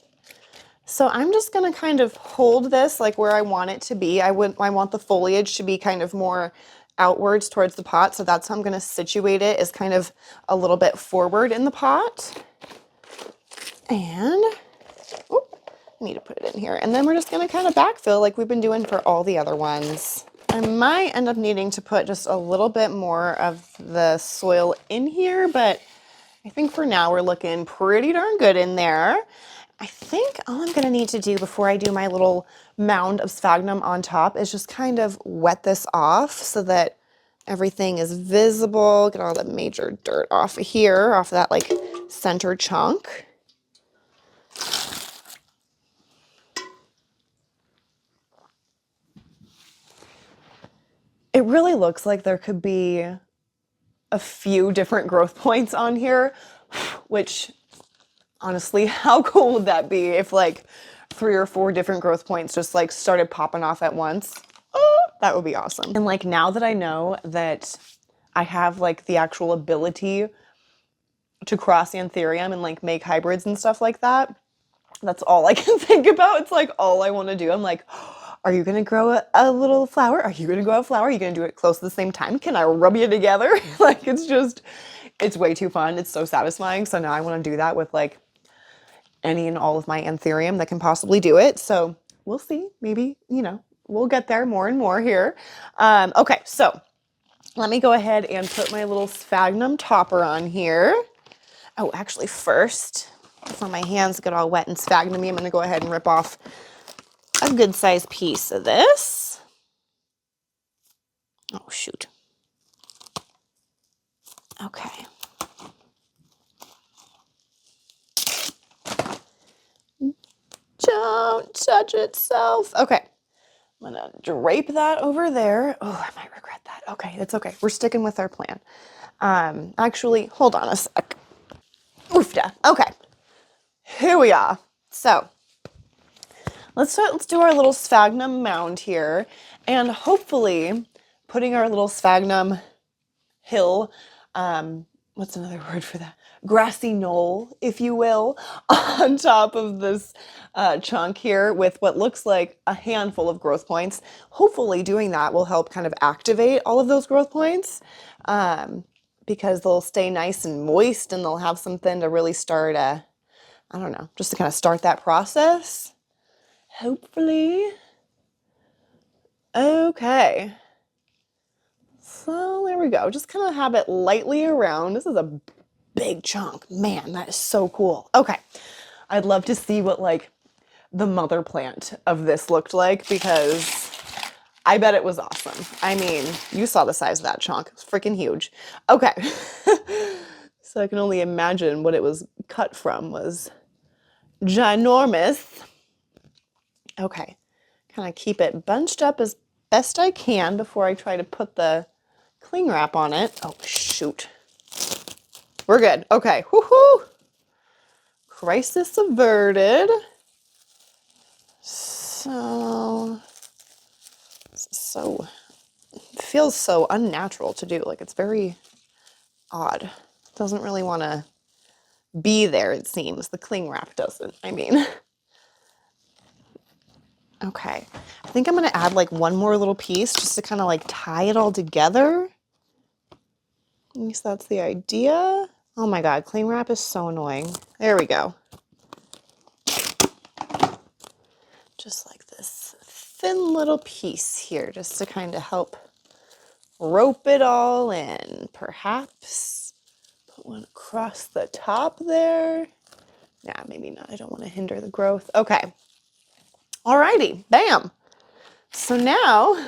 So I'm just gonna kind of hold this like where I want it to be. I want the foliage to be kind of more outwards towards the pot. So that's how I'm gonna situate it, is kind of a little bit forward in the pot. And, I need to put it in here. And then we're just gonna kind of backfill like we've been doing for all the other ones. I might end up needing to put just a little bit more of the soil in here, but I think for now we're looking pretty darn good in there. I think all I'm gonna need to do before I do my little mound of sphagnum on top is just kind of wet this off so that everything is visible. Get all the major dirt off of here, off that like center chunk. It really looks like there could be a few different growth points on here, which Honestly, how cool would that be if like 3 or 4 different growth points just like started popping off at once? Oh, that would be awesome. And like now that I know that I have like the actual ability to cross Anthurium and like make hybrids and stuff like that, that's all I can think about. It's like all I want to do. I'm like, are you going to grow a little flower? Are you going to grow a flower? Are you going to do it close at the same time? Can I rub you together? Like, it's way too fun. It's so satisfying. So now I want to do that with like any and all of my Anthurium that can possibly do it. So we'll see. Maybe, you know, we'll get there more and more here. Okay, so let me go ahead and put my little sphagnum topper on here. Oh, actually first, before my hands get all wet and sphagnum-y, I'm going to go ahead and rip off a good sized piece of this. Oh, shoot. Okay. Don't touch itself. Okay. I'm going to drape that over there. Oh, I might regret that. Okay, it's okay. We're sticking with our plan. Actually, hold on a sec. Oofda. Okay. Here we are. So let's do our little sphagnum mound here, and hopefully putting our little sphagnum hill, what's another word for that? Grassy knoll, if you will, on top of this chunk here with what looks like a handful of growth points. Hopefully doing that will help kind of activate all of those growth points, because they'll stay nice and moist and they'll have something to really start, I don't know, just to kind of start that process. Hopefully. Okay. So there we go. Just kind of have it lightly around. This is a big chunk. Man, that is so cool. Okay. I'd love to see what like the mother plant of this looked like, because I bet it was awesome. I mean, you saw the size of that chunk. It's freaking huge. Okay. So I can only imagine what it was cut from was ginormous. Okay. Kind of keep it bunched up as best I can before I try to put the cling wrap on it. Oh, shoot. We're good. Okay. Woohoo! Crisis averted. So it feels so unnatural to do. Like, it's very odd. It doesn't really want to be there, it seems. The cling wrap doesn't. I mean, okay. I think I'm going to add like one more little piece just to kind of like tie it all together. At least that's the idea. Oh my God, cling wrap is so annoying. There we go. Just like this thin little piece here, just to kind of help rope it all in. Perhaps put one across the top there. Nah, maybe not. I don't want to hinder the growth. Okay. Alrighty, bam. So now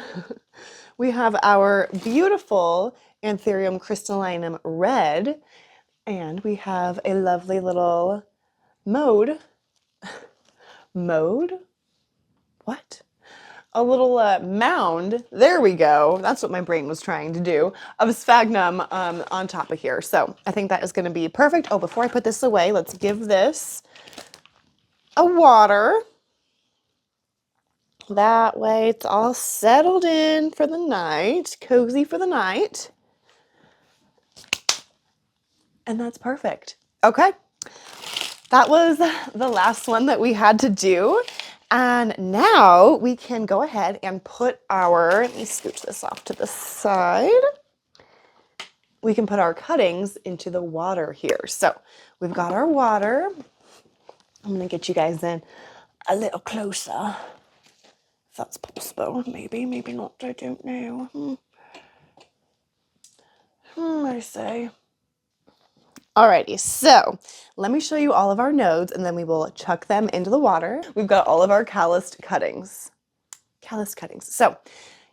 we have our beautiful Anthurium crystallinum red, and we have a lovely little mode. What? A little mound, there we go, that's what my brain was trying to do, of sphagnum on top of here. So I think that is going to be perfect. Oh, before I put this away, let's give this a water. That way it's all settled in for the night, cozy for the night. And that's perfect. Okay, that was the last one that we had to do. And now we can go ahead and put our, let me scooch this off to the side. We can put our cuttings into the water here. So we've got our water. I'm gonna get you guys in a little closer, if that's possible. Maybe, maybe not, I don't know. I say. Alrighty, so let me show you all of our nodes and then we will chuck them into the water. We've got all of our calloused cuttings. So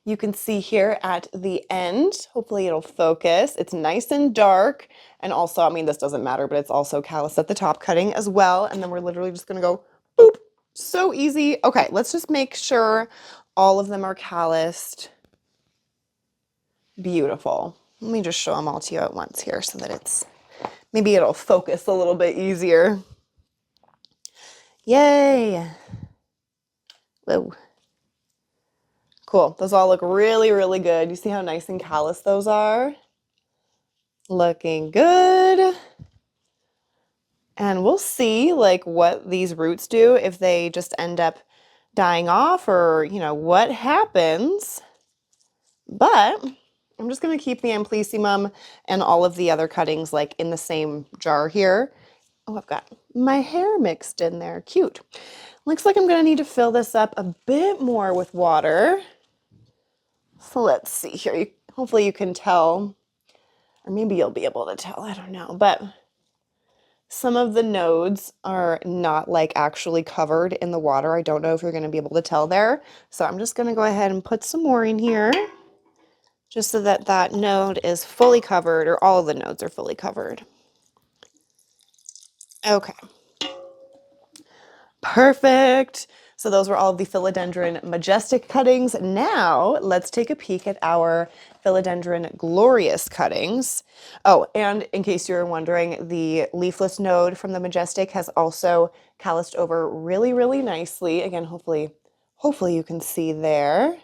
you can see here at the end, hopefully it'll focus. It's nice and dark. And also, I mean, this doesn't matter, but it's also callus at the top cutting as well. And then we're literally just gonna go boop. So easy. Okay, let's just make sure all of them are calloused. Beautiful. Let me just show them all to you at once here so that maybe it'll focus a little bit easier. Yay. Whoa. Cool. Those all look really, really good. You see how nice and callous those are? Looking good. And we'll see like what these roots do, if they just end up dying off or, what happens. But I'm just going to keep the Amplicimum and all of the other cuttings like in the same jar here. Oh, I've got my hair mixed in there. Cute. Looks like I'm going to need to fill this up a bit more with water. So let's see here. Hopefully you can tell, or maybe you'll be able to tell, I don't know, but some of the nodes are not like actually covered in the water. I don't know if you're going to be able to tell there. So I'm just going to go ahead and put some more in here just so that that node is fully covered, or all of the nodes are fully covered. Okay. Perfect. So those were all of the Philodendron Majestic cuttings. Now let's take a peek at our Philodendron Glorious cuttings. Oh, and in case you're wondering, the leafless node from the Majestic has also calloused over really, really nicely. Again, hopefully you can see there.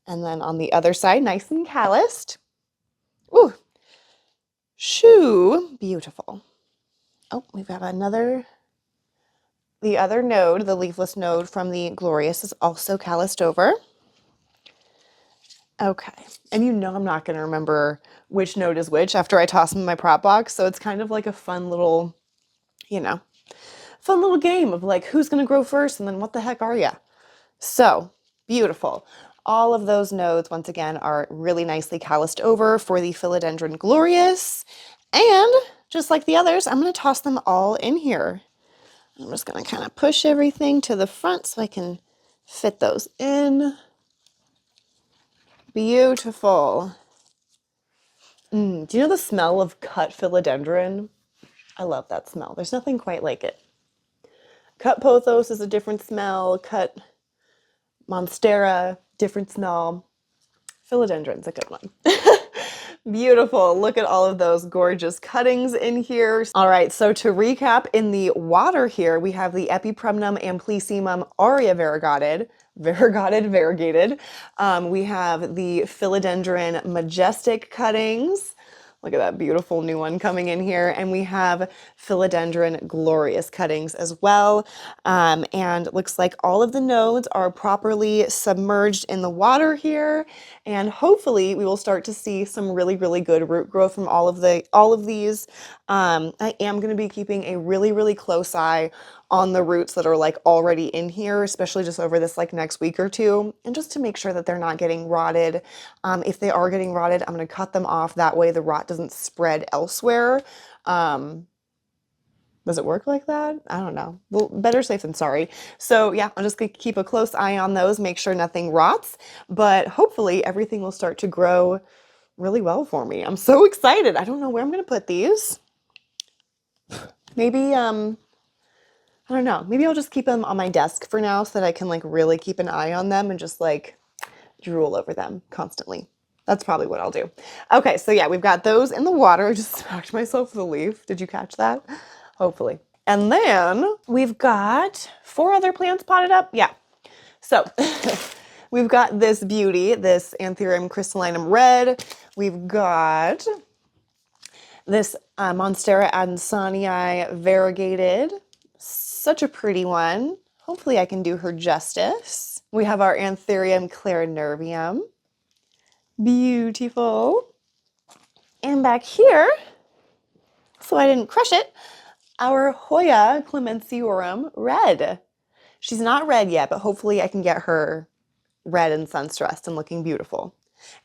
And then on the other side, nice and calloused. Ooh, shoo, beautiful. Oh, we've got another. The other node, the leafless node from the Glorious, is also calloused over. Okay, and I'm not going to remember which node is which after I toss them in my prop box, so it's kind of like a fun little, fun little game of like, who's going to grow first, and then what the heck are ya? So, beautiful. All of those nodes, once again, are really nicely calloused over for the Philodendron Glorious, and just like the others, I'm going to toss them all in here. I'm just going to kind of push everything to the front so I can fit those in. Beautiful. Do you know the smell of cut philodendron? I love that smell. There's nothing quite like it. Cut pothos is a different smell. Cut monstera, different smell. Philodendron's a good one. Beautiful. Look at all of those gorgeous cuttings in here. All right, so to recap, in the water here, we have the Epipremnum Amplicimum aurea variegated. We have the Philodendron Majestic cuttings. Look at that beautiful new one coming in here. And we have Philodendron Glorious cuttings as well. And looks like all of the nodes are properly submerged in the water here. And hopefully we will start to see some really, really good root growth from all of these. I am going to be keeping a really, really close eye on the roots that are like already in here, especially just over this like next week or two, and just to make sure that they're not getting rotted. If they are getting rotted, I'm going to cut them off. That way the rot doesn't spread elsewhere. Does it work like that? I don't know. Well, better safe than sorry. So yeah, I'm just going to keep a close eye on those, make sure nothing rots, but hopefully everything will start to grow really well for me. I'm so excited. I don't know where I'm going to put these. Maybe, I don't know. Maybe I'll just keep them on my desk for now so that I can like really keep an eye on them and just like drool over them constantly. That's probably what I'll do. Okay, so yeah, we've got those in the water. I just smacked myself with a leaf. Did you catch that? Hopefully. And then we've got 4 other plants potted up. Yeah. So we've got this beauty, this Anthurium crystallinum red. We've got this Monstera adansonii variegated. Such a pretty one. Hopefully I can do her justice. We have our Anthurium clarinervium. Beautiful. And back here, so I didn't crush it, our Hoya clemensiorum red. She's not red yet, but hopefully I can get her red and sun-stressed and looking beautiful.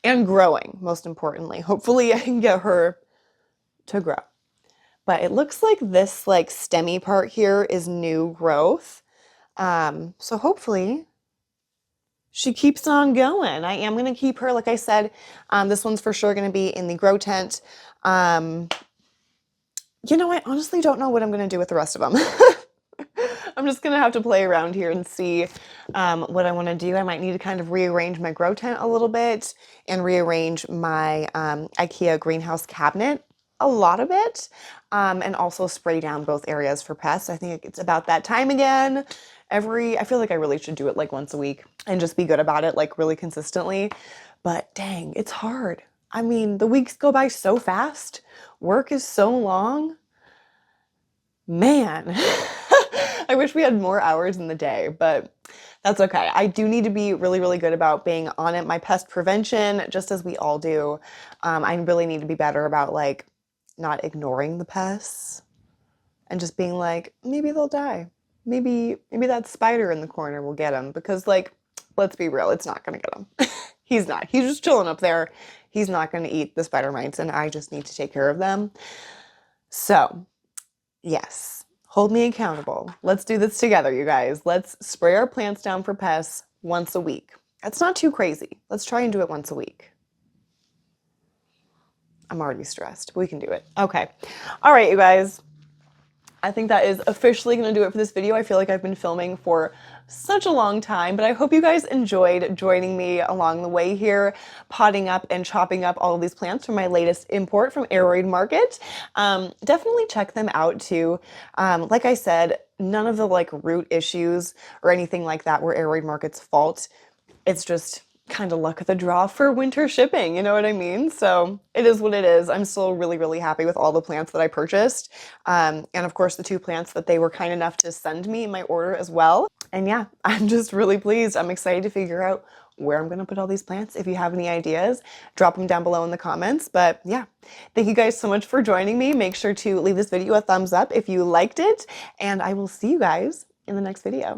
And growing, most importantly. Hopefully I can get her to grow. But it looks like this like stemmy part here is new growth. So hopefully she keeps on going. I am going to keep her, like I said, this one's for sure going to be in the grow tent. I honestly don't know what I'm going to do with the rest of them. I'm just going to have to play around here and see what I want to do. I might need to kind of rearrange my grow tent a little bit and rearrange my Ikea greenhouse cabinet. a lot of it, and also spray down both areas for pests. I think it's about that time again. I feel like I really should do it like once a week and just be good about it, like really consistently. But dang, it's hard. I mean, the weeks go by so fast. Work is so long. Man, I wish we had more hours in the day, but that's okay. I do need to be really, really good about being on it. My pest prevention, just as we all do. I really need to be better about like not ignoring the pests and just being like, maybe they'll die. Maybe that spider in the corner will get him, because like, let's be real, it's not gonna get him. He's not. He's just chilling up there. He's not gonna eat the spider mites, and I just need to take care of them. So, yes, hold me accountable. Let's do this together, you guys. Let's spray our plants down for pests once a week. That's not too crazy. Let's try and do it once a week. I'm already stressed, but we can do it. Okay. All right, you guys. I think that is officially going to do it for this video. I feel like I've been filming for such a long time, but I hope you guys enjoyed joining me along the way here, potting up and chopping up all of these plants from my latest import from Aroid Market. Definitely check them out too. Like I said, none of the like root issues or anything like that were Aroid Market's fault. It's just kind of luck of the draw for winter shipping, you know what I mean? So it is what it is. I'm still really, really happy with all the plants that I purchased. And of course the 2 plants that they were kind enough to send me in my order as well. And yeah, I'm just really pleased. I'm excited to figure out where I'm gonna put all these plants. If you have any ideas, drop them down below in the comments. But yeah, thank you guys so much for joining me. Make sure to leave this video a thumbs up if you liked it, and I will see you guys in the next video.